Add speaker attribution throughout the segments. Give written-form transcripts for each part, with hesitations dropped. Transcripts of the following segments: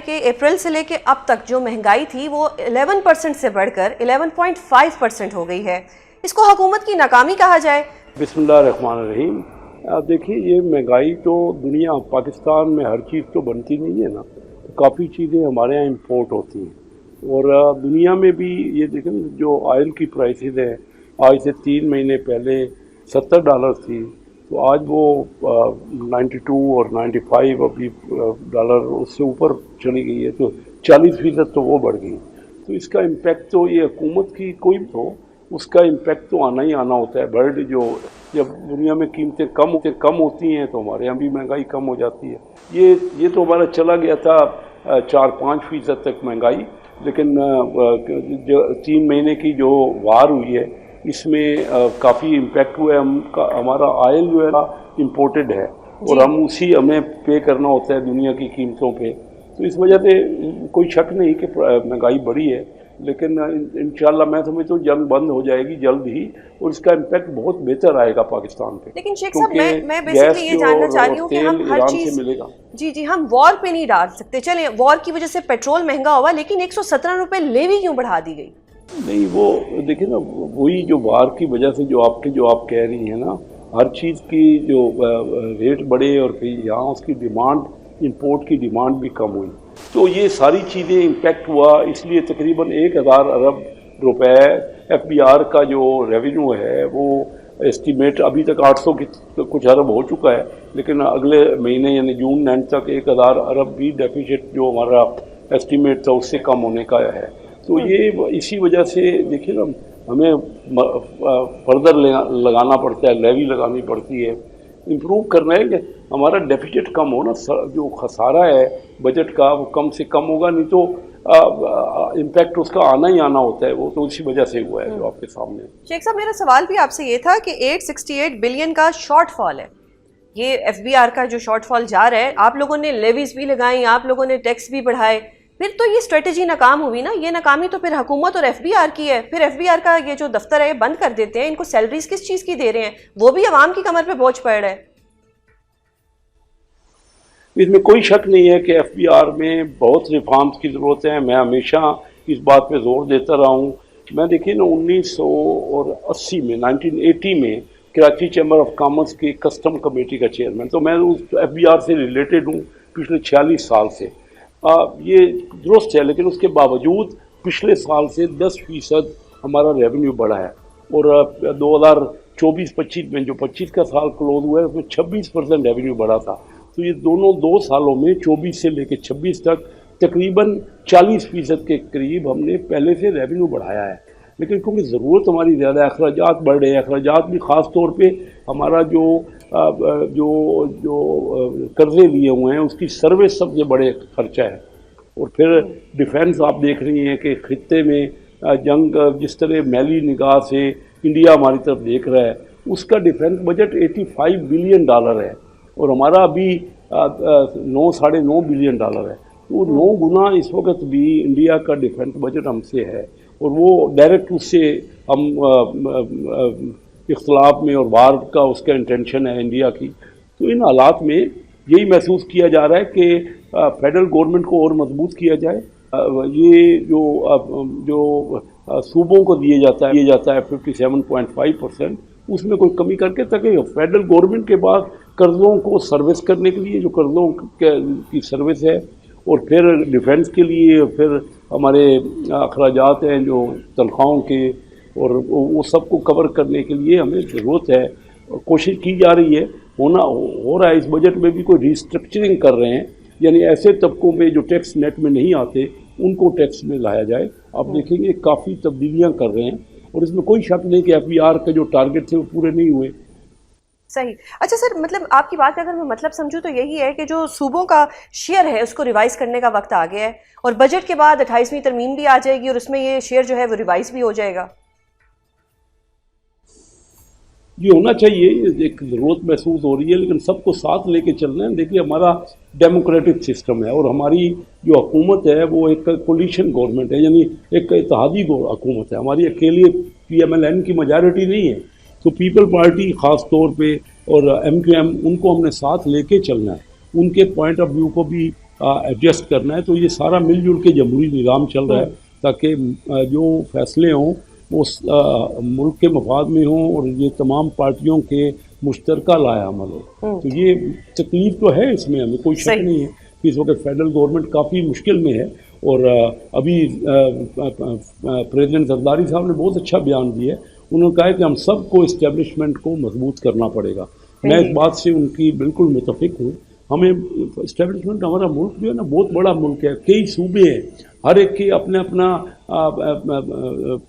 Speaker 1: कि अप्रैल से लेके अब तक जो महंगाई थी वो 11% से बढ़कर 11.5% हो गई है। इसको हुकूमत की नाकामी कहा जाए?
Speaker 2: बिस्मिल्लाहिर्रहमानिर्रहीम। आप देखिए, ये महंगाई तो दुनिया पाकिस्तान में हर चीज़ तो बनती नहीं है ना, काफ़ी चीज़ें हमारे यहाँ इंपोर्ट होती हैं और दुनिया में भी ये देखें जो ऑयल की प्राइसेस हैं, आज से 3 महीने पहले $70 थी तो आज वो 92 और 95 अभी डॉलर उससे ऊपर चली गई है, तो 40% तो वो बढ़ गई। तो इसका इम्पेक्ट तो ये हुकूमत की कोई भी हो उसका इम्पेक्ट तो आना ही आना होता है। बर्ड जो जब दुनिया में कीमतें कम होती हैं तो हमारे यहाँ भी महंगाई कम हो जाती है। ये तो हमारा चला गया था 4-5% तक महंगाई, लेकिन जो 3 महीने की जो वार हुई है इसमें काफ़ी इम्पेक्ट हुआ है। हमारा ऑयल जो है ना इम्पोर्टेड है और हमें पे करना होता है दुनिया की कीमतों पे, तो इस वजह से कोई शक नहीं कि महंगाई बढ़ी है, लेकिन इंशाल्लाह मैं समझता हूँ जंग बंद हो जाएगी जल्द ही और इसका इम्पैक्ट बहुत बेहतर आएगा पाकिस्तान पे।
Speaker 1: लेकिन शेख साहब मैं बेसिकली ये जानना चाह रही हूँ कि हम हर चीज मिलेगा। जी हम वॉर पे नहीं डाल सकते। चले वॉर की वजह से पेट्रोल महंगा हुआ, लेकिन 117 रुपए लेवी क्यों बढ़ा दी गई?
Speaker 2: नहीं, वो देखिए ना, वही जो वार की वजह से जो आप कह रही हैं ना, हर चीज़ की जो रेट बढ़े और फिर यहाँ उसकी डिमांड, इंपोर्ट की डिमांड भी कम हुई, तो ये सारी चीज़ें इम्पेक्ट हुआ। इसलिए तकरीबन 1000 अरब रुपए FBR का जो रेवेन्यू है वो एस्टीमेट अभी तक 800 की कुछ अरब हो चुका है, लेकिन अगले महीने यानी जून एंड तक 1000 अरब भी डेफिसिट जो हमारा एस्टीमेट था उससे कम होने का है। तो ये इसी वजह से देखिए ना, हमें फर्दर लगाना पड़ता है, लेवी लगानी पड़ती है, इम्प्रूव करना है कि हमारा डेफिसिट कम हो ना, जो खसारा है बजट का वो कम से कम होगा, नहीं तो इम्पैक्ट उसका आना ही आना होता है। वो तो उसी वजह से हुआ है जो आपके सामने।
Speaker 1: शेख साहब, मेरा सवाल भी आपसे ये था कि 868 बिलियन का शॉर्टफॉल है, ये FBR का जो शॉर्टफॉल जा रहा है, आप लोगों ने लेवीज भी लगाई, आप लोगों ने टैक्स भी बढ़ाए, फिर तो ये स्ट्रेटेजी नाकाम हुई ना। ये नाकामी तो फिर हुकूमत और FBR की है। फिर FBR का ये जो दफ्तर है बंद कर देते हैं, इनको सैलरीज किस चीज़ की दे रहे हैं? वो भी अवाम की कमर पे बोझ पड़ रहा है।
Speaker 2: इसमें कोई शक नहीं है कि FBR में बहुत रिफॉर्म्स की ज़रूरत है। मैं हमेशा इस बात पे जोर देता रहा हूँ। मैं देखिए ना, 1980 में 1980 में कराची चैम्बर ऑफ कॉमर्स की कस्टम कमेटी का चेयरमैन, तो मैं उस FBR से रिलेटेड हूँ पिछले 46 साल से। ये दुरुस्त है, लेकिन उसके बावजूद पिछले साल से 10% हमारा रेवेन्यू बढ़ा है और 2024-25 में जो 25 का साल क्लोज हुआ है उसमें 26% रेवेन्यू बढ़ा था। तो ये दोनों 2 सालों में 24 से लेकर 26 तक तकरीबन 40% के करीब हमने पहले से रेवेन्यू बढ़ाया है। लेकिन क्योंकि ज़रूरत हमारी ज़्यादा है, अखराजात बढ़ रहे हैं, अखराजात भी ख़ास तौर पे हमारा जो कर्ज़े लिए हुए हैं उसकी सर्विस सबसे बड़े खर्चा है। और फिर डिफेंस आप देख रही हैं कि खित्ते में जंग जिस तरह मैली निगाह से इंडिया हमारी तरफ देख रहा है, उसका डिफेंस बजट $85 बिलियन है और हमारा अभी 9-9.5 बिलियन है। तो 9 गुना इस वक्त भी इंडिया का डिफेंस बजट हमसे है और वो डायरेक्ट उससे हम इख्तलाफ में और वार का उसका इंटेंशन है इंडिया की। तो इन हालात में यही महसूस किया जा रहा है कि फेडरल गवर्नमेंट को और मजबूत किया जाए। ये जो सूबों को दिया जाता है 57.5%, उसमें कोई कमी करके ताकि फेडरल गवर्नमेंट के पास कर्ज़ों को सर्विस करने के लिए जो कर्ज़ों की सर्विस है और फिर डिफेंस के लिए फिर हमारे अखराजात हैं जो तनख्वाहों के, और वो सबको कवर करने के लिए हमें ज़रूरत है। कोशिश की जा रही है, हो रहा है। इस बजट में भी कोई रिस्ट्रक्चरिंग कर रहे हैं, यानी ऐसे तबकों में जो टैक्स नेट में नहीं आते उनको टैक्स में लाया जाए। आप देखेंगे काफ़ी तब्दीलियाँ कर रहे हैं और इसमें कोई शक नहीं कि FBR के जो टारगेट थे वो पूरे नहीं हुए।
Speaker 1: सही। अच्छा सर, मतलब आपकी बात का अगर मैं मतलब समझूं तो यही है कि जो सूबों का शेयर है उसको रिवाइज करने का वक्त आ गया है और बजट के बाद 28वीं तरमीम भी आ जाएगी और उसमें ये शेयर जो है वो रिवाइज भी हो जाएगा।
Speaker 2: ये होना चाहिए, एक ज़रूरत महसूस हो रही है, लेकिन सबको साथ लेके चलना है। देखिए, हमारा डेमोक्रेटिक सिस्टम है और हमारी जो हुकूमत है वो एक कोलिशन गवर्नमेंट है, यानी एक इत्तेहादी हुकूमत है। हमारी अकेले PMLN की मेजॉरिटी नहीं है। तो पीपल पार्टी ख़ास तौर पे और MQM, उनको हमने साथ लेके चलना है, उनके पॉइंट ऑफ व्यू को भी एडजस्ट करना है। तो ये सारा मिलजुल के जमहूरी निज़ाम चल रहा है ताकि जो फैसले हों वो मुल्क के मफाद में हों और ये तमाम पार्टियों के मुश्तरका लाया अमल हो। तो ये तकलीफ तो है, इसमें हमें कोई शक नहीं है कि इस वक्त फेडरल गवर्नमेंट काफ़ी मुश्किल में है। और अभी प्रेसिडेंट जरदारी साहब ने बहुत अच्छा बयान दिया है। उन्होंने कहा है कि हम सबको इस्टेब्लिशमेंट को मजबूत करना पड़ेगा। मैं इस बात से उनकी बिल्कुल मुतफिक हूँ। हमें इस्टेब्लिशमेंट, हमारा मुल्क जो है ना बहुत बड़ा मुल्क है, कई सूबे हैं, हर एक के अपने अपना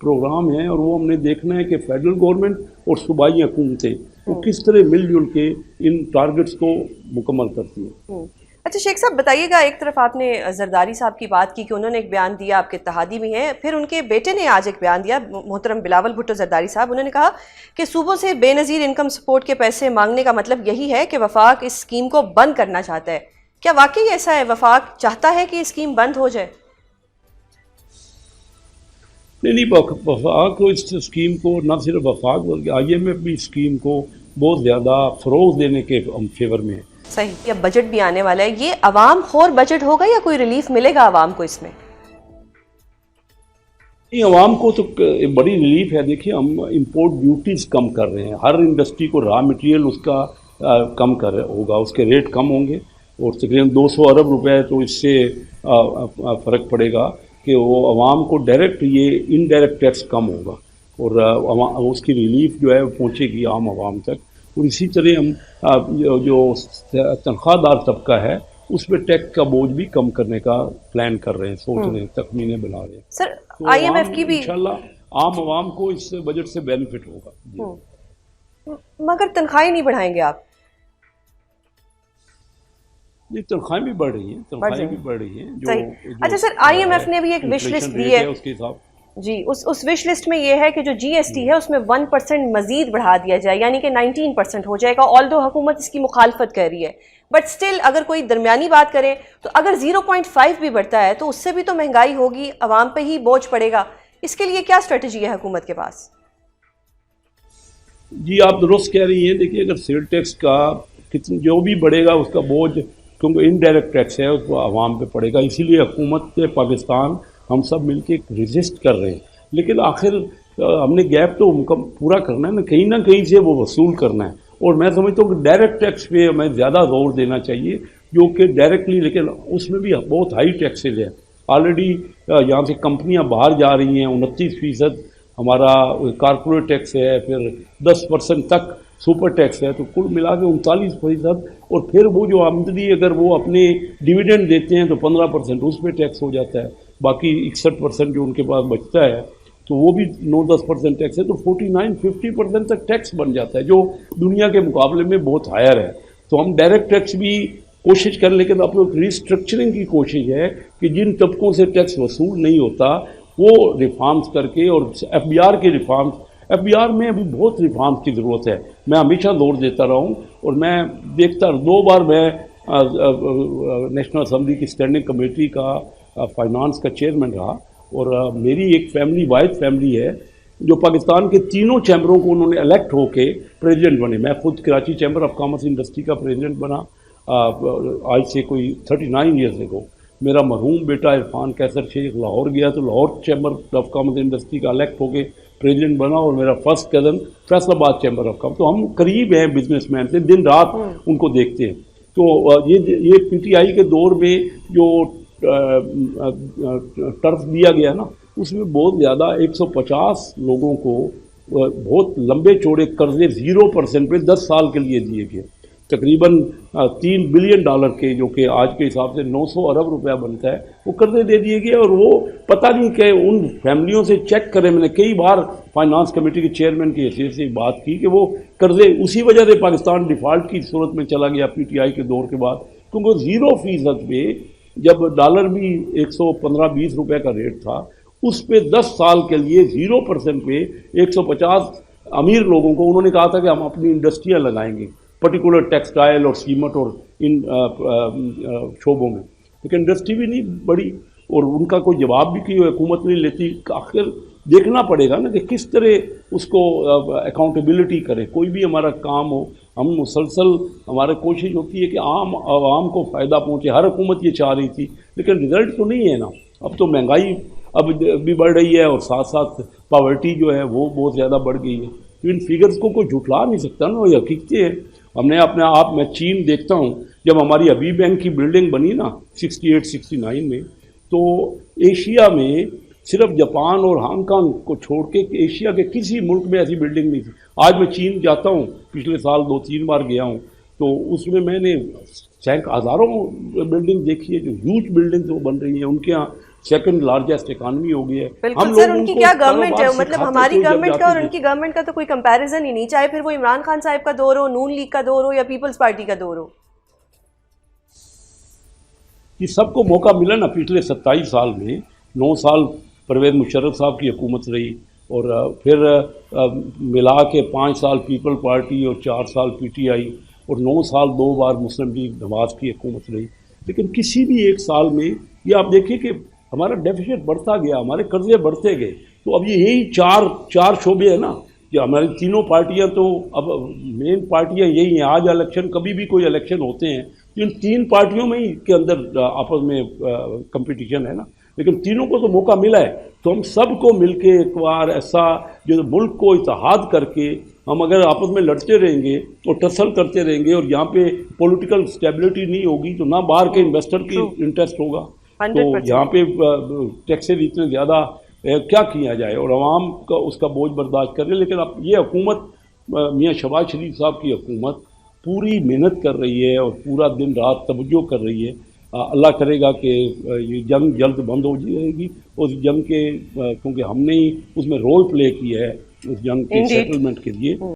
Speaker 2: प्रोग्राम है और वो हमने देखना है कि फेडरल गवर्नमेंट और सूबाई हुकूमतें वो किस तरह मिलजुल के इन टारगेट्स को मुकम्मल करती हैं।
Speaker 1: अच्छा शेख साहब बताइएगा, एक तरफ आपने जरदारी साहब की बात की कि उन्होंने एक बयान दिया, आपके इत्तेहादी भी हैं, फिर उनके बेटे ने आज एक बयान दिया, मोहतरम बिलावल भुट्टो जरदारी साहब। उन्होंने कहा कि सूबों से बेनज़ीर इनकम सपोर्ट के पैसे मांगने का मतलब यही है कि वफाक इस स्कीम को बंद करना चाहता है। क्या वाकई ऐसा है? वफाक चाहता है कि स्कीम बंद हो जाए?
Speaker 2: नहीं, वफाक को इस स्कीम को, न सिर्फ वफाक बल्कि IMF भी स्कीम को बहुत ज़्यादा फ़रोग़ देने के फेवर में है।
Speaker 1: सही। या बजट भी आने वाला है, ये अवाम खोर बजट होगा या कोई रिलीफ मिलेगा अवाम को इसमें?
Speaker 2: नहीं, अवाम को तो बड़ी रिलीफ है। देखिए, हम इंपोर्ट ड्यूटीज़ कम कर रहे हैं, हर इंडस्ट्री को रॉ मटेरियल उसका कम कर होगा, उसके रेट कम होंगे और तकरीबन 200 अरब रुपए तो इससे फ़र्क पड़ेगा कि वो अवाम को डायरेक्ट, ये इनडायरेक्ट टैक्स कम होगा और उसकी रिलीफ जो है वो पहुँचेगी आम आवाम तक। और इसी तरह हम जो तनख्वाहदार तबका है उस पर टैक्स का बोझ भी कम करने का प्लान कर रहे हैं, सोच रहे हैं, तखमीने बना रहे हैं।
Speaker 1: सर
Speaker 2: तो
Speaker 1: IMF की भी
Speaker 2: इंशाल्लाह आम आवाम को इस बजट से बेनिफिट होगा।
Speaker 1: मगर तनख्वाहें नहीं बढ़ाएंगे आप?
Speaker 2: नहीं, तनख्वाहें भी बढ़ रही हैं, तनख्वाहें भी बढ़ रही हैं। जो
Speaker 1: अच्छा सर, IMF ने भी एक विश लिस्ट दी है
Speaker 2: उसके हिसाब
Speaker 1: जी, उस विश लिस्ट में ये है कि जो GST है उसमें 1% मजीद बढ़ा दिया जाए, यानी कि 19% हो जाएगा। ऑल्दो हुकूमत इसकी मुखालफत कर रही है, बट स्टिल अगर कोई दरमियानी बात करें तो अगर 0.5 भी बढ़ता है तो उससे भी तो महंगाई होगी, आवाम पे ही बोझ पड़ेगा। इसके लिए क्या स्ट्रेटजी है हुकूमत के पास?
Speaker 2: जी, आप दुरुस्त कह रही हैं। देखिए, अगर सेल टैक्स का कितना जो भी बढ़ेगा उसका बोझ, क्योंकि इनडायरेक्ट टैक्स है, उसको आवाम पे पड़ेगा। इसीलिए हुकूमत पाकिस्तान हम सब मिलके रिजिस्ट कर रहे हैं। लेकिन आखिर हमने गैप तो पूरा करना है ना कहीं से वो वसूल करना है। और मैं समझता हूँ कि डायरेक्ट टैक्स पे हमें ज़्यादा जोर देना चाहिए, जो कि डायरेक्टली, लेकिन उसमें भी बहुत हाई टैक्सेज है। ऑलरेडी यहाँ से कंपनियाँ बाहर जा रही हैं, 29% हमारा कॉर्पोरेट टैक्स है, फिर 10% तक सुपर टैक्स है, तो कुल मिला के 39%। और फिर वो जो आमदनी अगर वो अपने डिविडेंड देते हैं तो 15% उस पर टैक्स हो जाता है। बाकी 61% जो उनके पास बचता है तो वो भी 9-10% टैक्स है। तो 49-50% तक टैक्स बन जाता है, जो दुनिया के मुकाबले में बहुत हायर है। तो हम डायरेक्ट टैक्स भी कोशिश करें, लेकिन अब लोग रिस्ट्रक्चरिंग की कोशिश है कि जिन तबकों से टैक्स वसूल नहीं होता वो रिफॉर्म्स करके, और FBR के रिफॉर्म्स, FBR में अभी बहुत रिफॉर्म्स की ज़रूरत है। मैं हमेशा जोर देता रहा हूँ और मैं देखता, 2 बार मैं नेशनल असम्बली की स्टैंडिंग कमेटी का फाइनेंस का चेयरमैन रहा। और मेरी एक फैमिली, वाइड फैमिली है, जो पाकिस्तान के तीनों चैम्बरों को उन्होंने इलेक्ट होके प्रेसिडेंट बने। मैं खुद Karachi chamber of commerce industry का प्रेसिडेंट बना आज से कोई 39 ईयर्स एगो। मेरा मरहूम बेटा इरफान कैसर शेख लाहौर गया तो Lahore chamber of commerce industry का इलेक्ट होके प्रेसिडेंट बना। और मेरा first cousin Faisalabad chamber of commerce. तो हम करीब हैं बिजनेसमैन से, दिन रात उनको देखते हैं। तो ये PTI के दौर में जो टर्फ दिया गया ना, उसमें बहुत ज़्यादा 150 लोगों को बहुत लंबे चौड़े कर्जे 0% पे 10 साल के लिए दिए गए। तकरीबन $3 बिलियन के, जो कि आज के हिसाब से 900 अरब रुपया बनता है, वो कर्जे दे दिए गए। और वो पता नहीं कि उन फैमिलियों से चेक करें। मैंने कई बार फाइनेंस कमेटी के चेयरमैन की हैसियत से बात की कि वो कर्जे, उसी वजह से पाकिस्तान डिफ़ॉल्ट की सूरत में चला गया PTI के दौर के बाद, क्योंकि 0% पे जब डॉलर भी 115-120 रुपये का रेट था, उस पे 10 साल के लिए 0% पे 150 अमीर लोगों को उन्होंने कहा था कि हम अपनी इंडस्ट्रियाँ लगाएंगे, पर्टिकुलर टेक्सटाइल और सीमेंट और इन शोबों में। लेकिन इंडस्ट्री भी नहीं बढ़ी और उनका कोई जवाब भी की हुकूमत नहीं लेती। आखिर देखना पड़ेगा ना कि किस तरह उसको अकाउंटेबिलिटी करे। कोई भी हमारा काम हो हम मुसलसल हमारी कोशिश होती है कि आवाम को फ़ायदा पहुँचे। हर हुकूमत ये चाह रही थी, लेकिन रिज़ल्ट तो नहीं है ना। अब तो महंगाई अब भी बढ़ रही है और साथ साथ पावर्टी जो है वो बहुत ज़्यादा बढ़ गई है। तो इन फिगर्स को कोई झुठला नहीं सकता ना, ये हकीकतें हैं। हमने अपने आप, मैं चीन देखता हूँ, जब हमारी अभी बैंक की बिल्डिंग बनी ना 68-69 में, तो एशिया में सिर्फ जापान और हांगकांग को छोड़ के एशिया के किसी मुल्क में ऐसी बिल्डिंग नहीं थी। आज मैं चीन जाता हूँ, पिछले साल 2-3 बार गया हूँ, तो उसमें मैंने हज़ारों बिल्डिंग देखी है, जो ह्यूज बिल्डिंग्स वो बन रही हैं। उनके यहाँ सेकंड लार्जेस्ट इकॉनमी हो गई है।
Speaker 1: बिल्कुल सर, उनकी क्या गवर्नमेंट है, मतलब हमारी गवर्नमेंट का और उनकी गवर्नमेंट का तो कोई कंपैरिजन ही नहीं, चाहे फिर वो इमरान खान साहब का दौर हो, नून लीग का दौर हो या पीपल्स पार्टी का दौर हो।
Speaker 2: कि सबको मौका मिला ना। पिछले 27 साल में 9 साल परवेज़ मुशर्रफ साहब की हुकूमत रही, और फिर मिला के 5 साल पीपल पार्टी और 4 साल पीटीआई, और 9 साल 2 बार मुस्लिम लीग नवाज की हुकूमत रही। लेकिन किसी भी एक साल में ये आप देखिए कि हमारा डेफिसिट बढ़ता गया, हमारे कर्जे बढ़ते गए। तो अब ये यही चार शोबे हैं ना, कि हमारी तीनों पार्टियां, तो अब मेन पार्टियां यही हैं। आज इलेक्शन, कभी भी कोई इलेक्शन होते हैं, इन 3 पार्टियों में ही के अंदर आपस में कंपटीशन है ना। लेकिन तीनों को तो मौका मिला है, तो हम सबको मिलके एक बार ऐसा जो मुल्क को इत्तेहाद करके हम अगर आपस में लड़ते रहेंगे और टसल करते रहेंगे, और यहाँ पे पॉलिटिकल स्टेबिलिटी नहीं होगी, तो ना बाहर के इन्वेस्टर की इंटरेस्ट होगा। तो यहाँ पे टैक्सेस इतने ज़्यादा क्या किया जाए, और आवाम का उसका बोझ बर्दाश्त कर रहे। लेकिन अब ये हुकूमत, मियाँ शहबाज शरीफ साहब की हुकूमत पूरी मेहनत कर रही है और पूरा दिन रात तवज्जो कर रही है। अल्लाह करेगा कि ये जंग जल्द बंद हो जाएगी। उस जंग के, क्योंकि हमने ही उसमें रोल प्ले किया है उस जंग के सेटलमेंट के लिए।